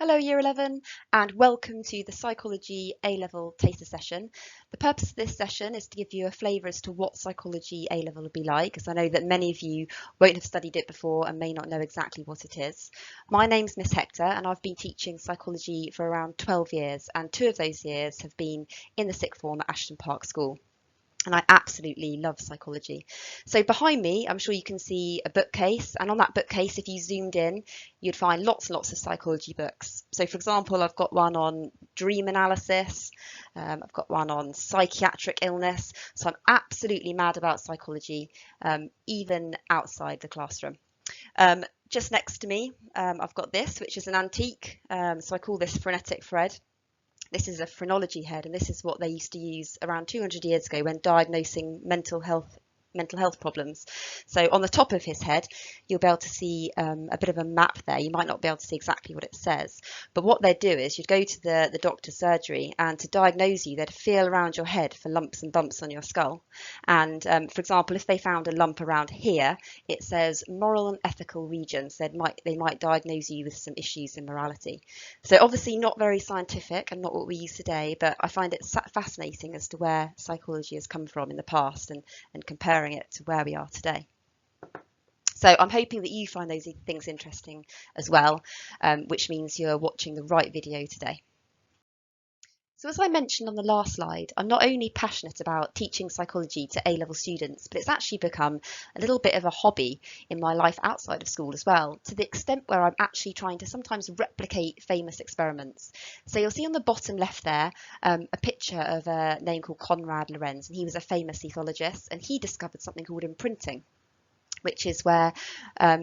Hello Year 11 and welcome to the Psychology A-Level taster session. The purpose of this session is to give you a flavour as to what Psychology A-Level will be like, as I know that many of you won't have studied it before and may not know exactly what it is. My name's Miss Hector and I've been teaching psychology for around 12 years, and 2 of those years have been in the sixth form at Ashton Park School. And I absolutely love psychology. So behind me, I'm sure you can see a bookcase, and on that bookcase, if you zoomed in, you'd find lots and lots of psychology books. So for example, I've got one on dream analysis, I've got one on psychiatric illness. So I'm absolutely mad about psychology, even outside the classroom. Just next to me, I've got this, which is an antique. So I call this phonetic thread. This is a phrenology head, and this is what they used to use around 200 years ago when diagnosing mental health problems. So on the top of his head, you'll be able to see a bit of a map there. You might not be able to see exactly what it says, but what they'd do is you'd go to the doctor's surgery, and to diagnose you, they'd feel around your head for lumps and bumps on your skull. And for example, if they found a lump around here, it says moral and ethical regions. They might diagnose you with some issues in morality. So obviously not very scientific and not what we use today, but I find it fascinating as to where psychology has come from in the past and comparing it to where we are today. So I'm hoping that you find those things interesting as well, which means you're watching the right video today. So as I mentioned on the last slide, I'm not only passionate about teaching psychology to A-level students, but it's actually become a little bit of a hobby in my life outside of school as well, to the extent where I'm actually trying to sometimes replicate famous experiments. So you'll see on the bottom left there a picture of a name called Konrad Lorenz, and he was a famous ethologist, and he discovered something called imprinting, which is where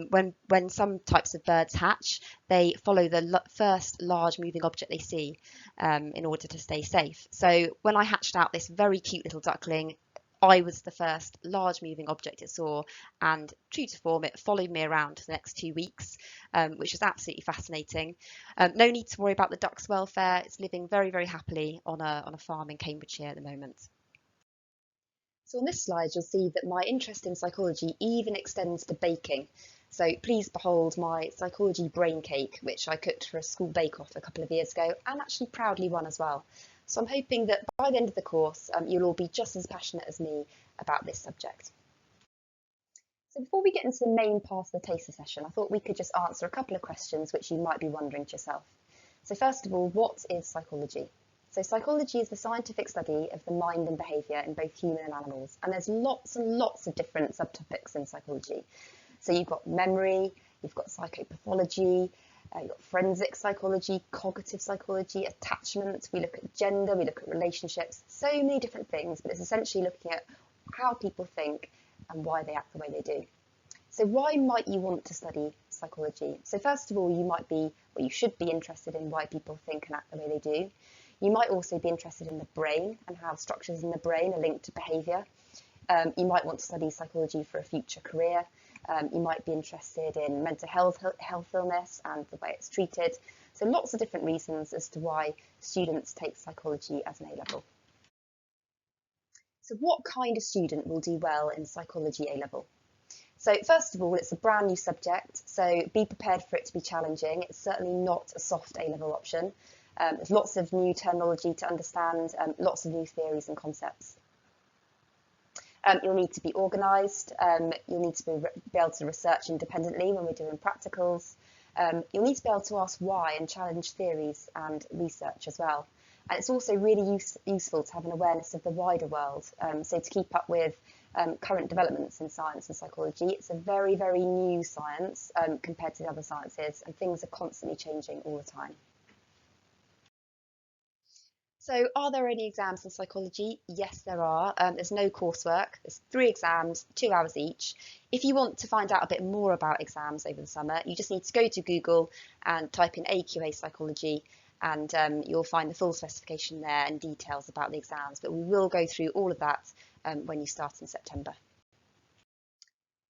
when some types of birds hatch, they follow the first large moving object they see in order to stay safe. So when I hatched out this very cute little duckling, I was the first large moving object it saw, and true to form, it followed me around for the next 2 weeks, which was absolutely fascinating. No need to worry about the duck's welfare. It's living very, very happily on a farm in Cambridgeshire at the moment. So on this slide, you'll see that my interest in psychology even extends to baking. So please behold my psychology brain cake, which I cooked for a school bake-off a couple of years ago and actually proudly won as well. So I'm hoping that by the end of the course, you'll all be just as passionate as me about this subject. So before we get into the main part of the taster session, I thought we could just answer a couple of questions which you might be wondering to yourself. So first of all, what is psychology? So psychology is the scientific study of the mind and behaviour in both human and animals. And there's lots and lots of different subtopics in psychology. So you've got memory, you've got psychopathology, you've got forensic psychology, cognitive psychology, attachment. We look at gender, we look at relationships, so many different things, but it's essentially looking at how people think and why they act the way they do. So why might you want to study psychology? So first of all, you should be interested in why people think and act the way they do. You might also be interested in the brain and how structures in the brain are linked to behaviour. You might want to study psychology for a future career. You might be interested in mental health illness and the way it's treated. So lots of different reasons as to why students take psychology as an A-level. So what kind of student will do well in psychology A-level? So first of all, it's a brand new subject, so be prepared for it to be challenging. It's certainly not a soft A-level option. There's lots of new terminology to understand, lots of new theories and concepts. You'll need to be organised, you'll need to be able to research independently when we're doing practicals. You'll need to be able to ask why and challenge theories and research as well. And it's also really useful to have an awareness of the wider world, so to keep up with current developments in science and psychology. It's a very, very new science compared to the other sciences, and things are constantly changing all the time. So are there any exams in psychology? Yes, there are. There's no coursework. There's 3 exams, 2 hours each. If you want to find out a bit more about exams over the summer, you just need to go to Google and type in AQA psychology, and you'll find the full specification there and details about the exams. But we will go through all of that when you start in September.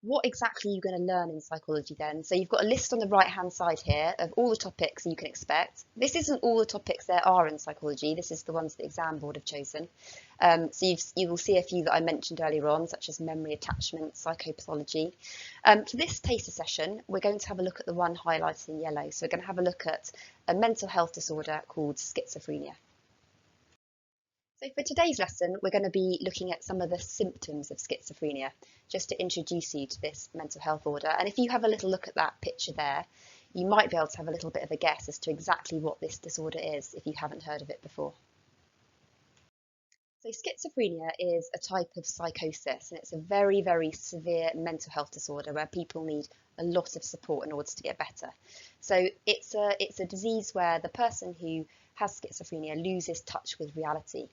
What exactly are you going to learn in psychology then? So you've got a list on the right hand side here of all the topics you can expect. This isn't all the topics there are in psychology, this is the ones the exam board have chosen. So you will see a few that I mentioned earlier on, such as memory attachment, psychopathology. For this taster session, we're going to have a look at the one highlighted in yellow. So we're going to have a look at a mental health disorder called schizophrenia. So for today's lesson, we're going to be looking at some of the symptoms of schizophrenia, just to introduce you to this mental health order. And if you have a little look at that picture there, you might be able to have a little bit of a guess as to exactly what this disorder is if you haven't heard of it before. So schizophrenia is a type of psychosis, and it's a very, very severe mental health disorder where people need a lot of support in order to get better. So it's a disease where the person who has schizophrenia loses touch with reality,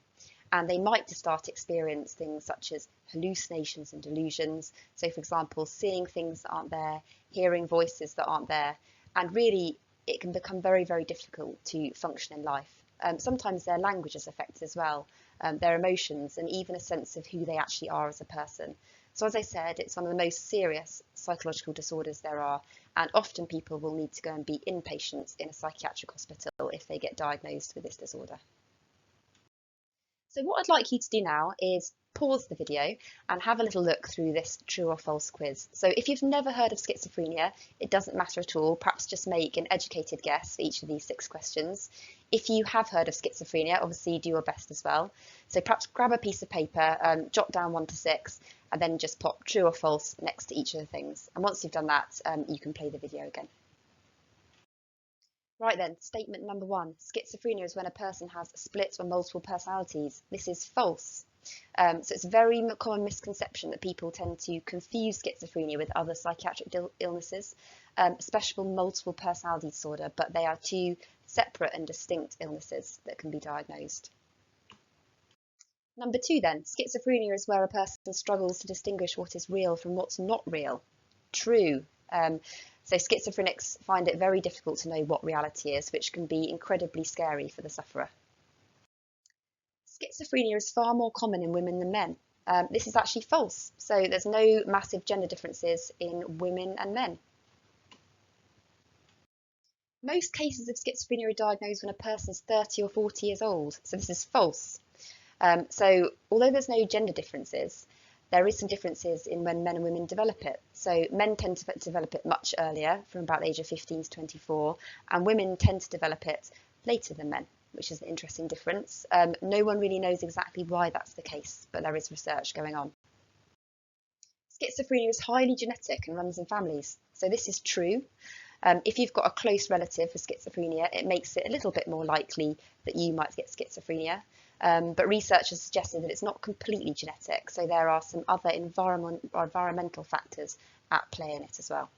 and they might start to experience things such as hallucinations and delusions. So for example, seeing things that aren't there, hearing voices that aren't there, and really it can become very, very difficult to function in life. Sometimes their language is affected as well, their emotions, and even a sense of who they actually are as a person. So as I said, it's one of the most serious psychological disorders there are, and often people will need to go and be inpatients in a psychiatric hospital if they get diagnosed with this disorder. So what I'd like you to do now is pause the video and have a little look through this true or false quiz. So if you've never heard of schizophrenia, it doesn't matter at all. Perhaps just make an educated guess for each of these 6 questions. If you have heard of schizophrenia, obviously do your best as well. So perhaps grab a piece of paper, jot down 1 to 6, and then just pop true or false next to each of the things. And once you've done that, you can play the video again. Right then, statement number 1. Schizophrenia is when a person has split or multiple personalities. This is false. So it's a very common misconception that people tend to confuse schizophrenia with other psychiatric illnesses, especially multiple personality disorder, but they are 2 separate and distinct illnesses that can be diagnosed. Number 2 then, schizophrenia is where a person struggles to distinguish what is real from what's not real. True. So schizophrenics find it very difficult to know what reality is, which can be incredibly scary for the sufferer. Schizophrenia is far more common in women than men. This is actually false. So there's no massive gender differences in women and men. Most cases of schizophrenia are diagnosed when a person is 30 or 40 years old. So this is false. So although there's no gender differences, there is some differences in when men and women develop it. So men tend to develop it much earlier, from about the age of 15 to 24, and women tend to develop it later than men, which is an interesting difference. No one really knows exactly why that's the case, but there is research going on. Schizophrenia is highly genetic and runs in families. So this is true. If you've got a close relative with schizophrenia, it makes it a little bit more likely that you might get schizophrenia. But research has suggested that it's not completely genetic, so there are some other environmental factors at play in it as well.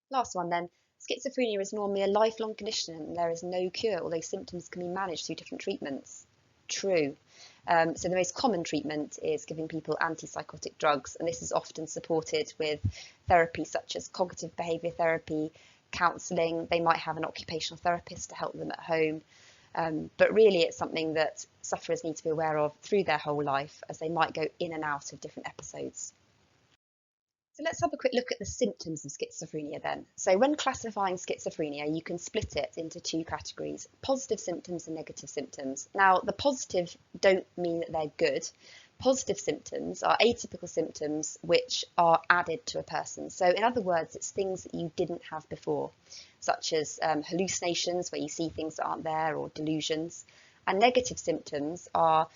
Last one then, schizophrenia is normally a lifelong condition and there is no cure, although symptoms can be managed through different treatments. True. So the most common treatment is giving people antipsychotic drugs, and this is often supported with therapy such as cognitive behaviour therapy, counselling. They might have an occupational therapist to help them at home. But really it's something that sufferers need to be aware of through their whole life, as they might go in and out of different episodes. So let's have a quick look at the symptoms of schizophrenia then. So when classifying schizophrenia, you can split it into 2 categories, positive symptoms and negative symptoms. Now, the positive don't mean that they're good. Positive symptoms are atypical symptoms which are added to a person. So in other words, it's things that you didn't have before, such as hallucinations, where you see things that aren't there, or delusions. And negative symptoms are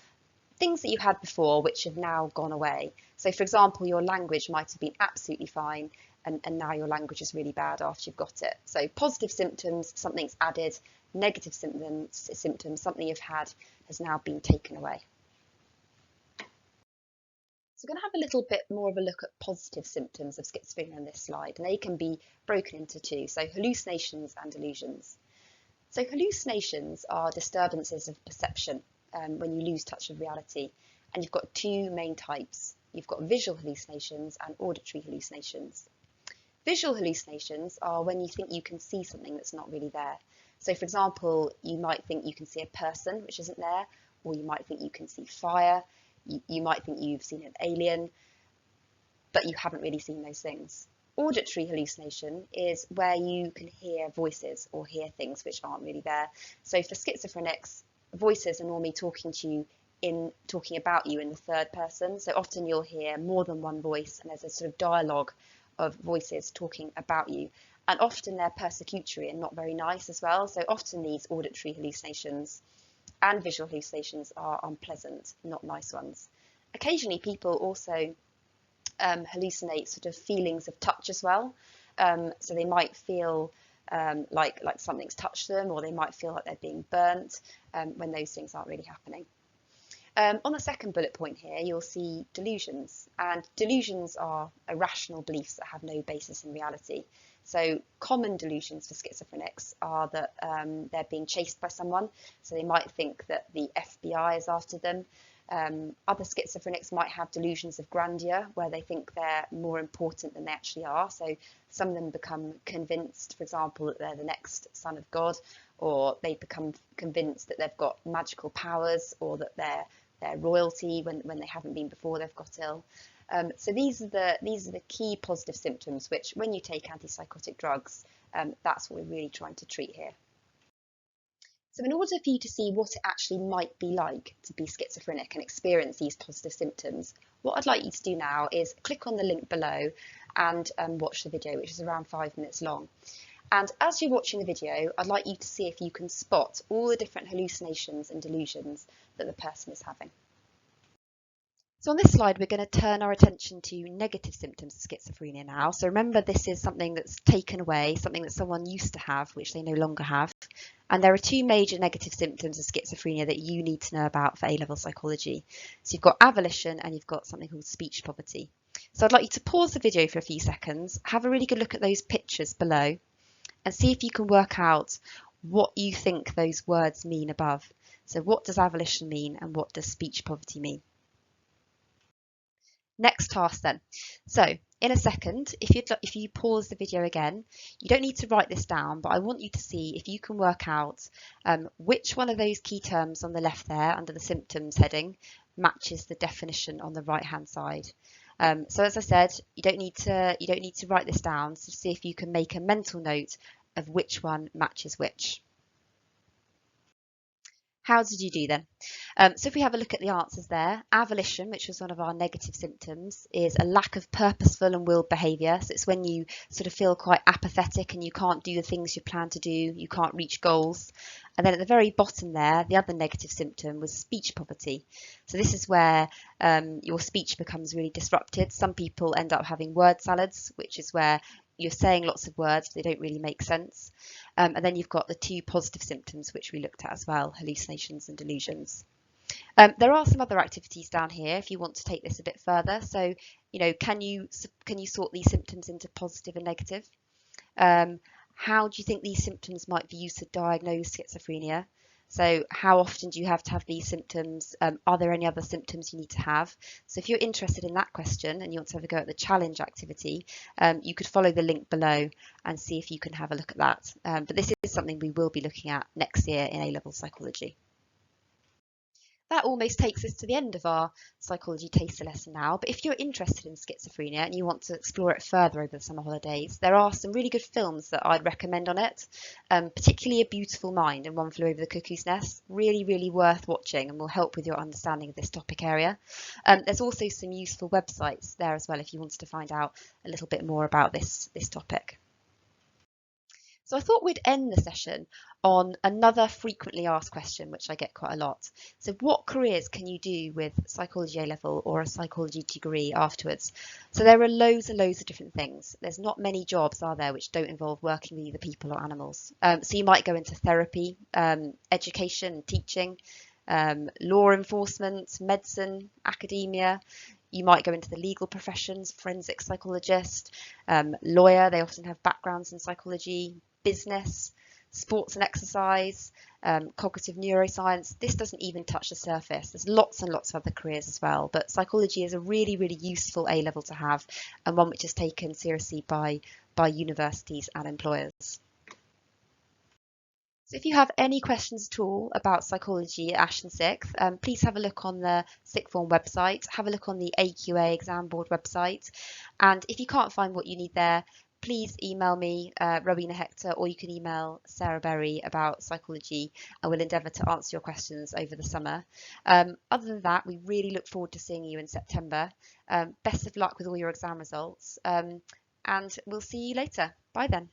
things that you had before which have now gone away. So for example, your language might have been absolutely fine and now your language is really bad after you've got it. So positive symptoms, something's added. Negative symptoms, something you've had has now been taken away. So we're going to have a little bit more of a look at positive symptoms of schizophrenia on this slide, and they can be broken into 2, so hallucinations and delusions. So hallucinations are disturbances of perception when you lose touch with reality, and you've got 2 main types. You've got visual hallucinations and auditory hallucinations. Visual hallucinations are when you think you can see something that's not really there. So for example, you might think you can see a person which isn't there, or you might think you can see fire, you might think you've seen an alien. but you haven't really seen those things. Auditory hallucination is where you can hear voices or hear things which aren't really there. So for schizophrenics, voices are normally talking about you in the third person. So often you'll hear more than one voice, and there's a sort of dialogue of voices talking about you. And often they're persecutory and not very nice as well. So often these auditory hallucinations and visual hallucinations are unpleasant, not nice ones. Occasionally people also hallucinate sort of feelings of touch as well. So they might feel like something's touched them, or they might feel like they're being burnt when those things aren't really happening. On the second bullet point here, you'll see delusions, and delusions are irrational beliefs that have no basis in reality. So common delusions for schizophrenics are that they're being chased by someone, so they might think that the FBI is after them. Other schizophrenics might have delusions of grandeur, where they think they're more important than they actually are. So some of them become convinced, for example, that they're the next son of God, or they become convinced that they've got magical powers, or that they're royalty when they haven't been before they've got ill. So these are the key positive symptoms, which when you take antipsychotic drugs, that's what we're really trying to treat here. So in order for you to see what it actually might be like to be schizophrenic and experience these positive symptoms, what I'd like you to do now is click on the link below and watch the video, which is around 5 minutes long. And as you're watching the video, I'd like you to see if you can spot all the different hallucinations and delusions that the person is having. So on this slide, we're going to turn our attention to negative symptoms of schizophrenia now. So remember, this is something that's taken away, something that someone used to have, which they no longer have. And there are two major negative symptoms of schizophrenia that you need to know about for A-level psychology. So you've got avolition and you've got something called speech poverty. So I'd like you to pause the video for a few seconds, have a really good look at those pictures below, and see if you can work out what you think those words mean above. So what does avolition mean and what does speech poverty mean? Next task then. So in a second, if you pause the video again, you don't need to write this down, but I want you to see if you can work out which one of those key terms on the left there under the symptoms heading matches the definition on the right hand side. So as I said, you don't need to write this down. So see if you can make a mental note of which one matches which. How did you do then? So if we have a look at the answers there, avolition, which was one of our negative symptoms, is a lack of purposeful and willed behaviour. So it's when you sort of feel quite apathetic and you can't do the things you plan to do, you can't reach goals. And then at the very bottom there, the other negative symptom was speech poverty. So this is where your speech becomes really disrupted. Some people end up having word salads, which is where you're saying lots of words, but they don't really make sense. And then you've got the two positive symptoms, which we looked at as well, hallucinations and delusions. There are some other activities down here if you want to take this a bit further. So, can you sort these symptoms into positive and negative? How do you think these symptoms might be used to diagnose schizophrenia? So how often do you have to have these symptoms? Are there any other symptoms you need to have? So if you're interested in that question and you want to have a go at the challenge activity, you could follow the link below and see if you can have a look at that. But this is something we will be looking at next year in A-level psychology. That almost takes us to the end of our psychology taster lesson now, but if you're interested in schizophrenia and you want to explore it further over the summer holidays, there are some really good films that I'd recommend on it, particularly A Beautiful Mind and One Flew Over the Cuckoo's Nest. Really, really worth watching and will help with your understanding of this topic area. There's also some useful websites there as well if you wanted to find out a little bit more about this topic. So I thought we'd end the session on another frequently asked question, which I get quite a lot. So what careers can you do with psychology A-level or a psychology degree afterwards? So there are loads and loads of different things. There's not many jobs, are there, which don't involve working with either people or animals. So you might go into therapy, education, teaching, law enforcement, medicine, academia. You might go into the legal professions, forensic psychologist, lawyer. They often have backgrounds in psychology, business, sports and exercise, cognitive neuroscience. This doesn't even touch the surface. There's lots and lots of other careers as well, but psychology is a really, really useful A-level to have and one which is taken seriously by universities and employers. So if you have any questions at all about psychology at Ashton Sixth, please have a look on the sixth form website, have a look on the AQA exam board website, and if you can't find what you need there, please email me, Rowena Hector, or you can email Sarah Berry about psychology. I will endeavour to answer your questions over the summer. Other than that, we really look forward to seeing you in September. Best of luck with all your exam results, and we'll see you later. Bye then.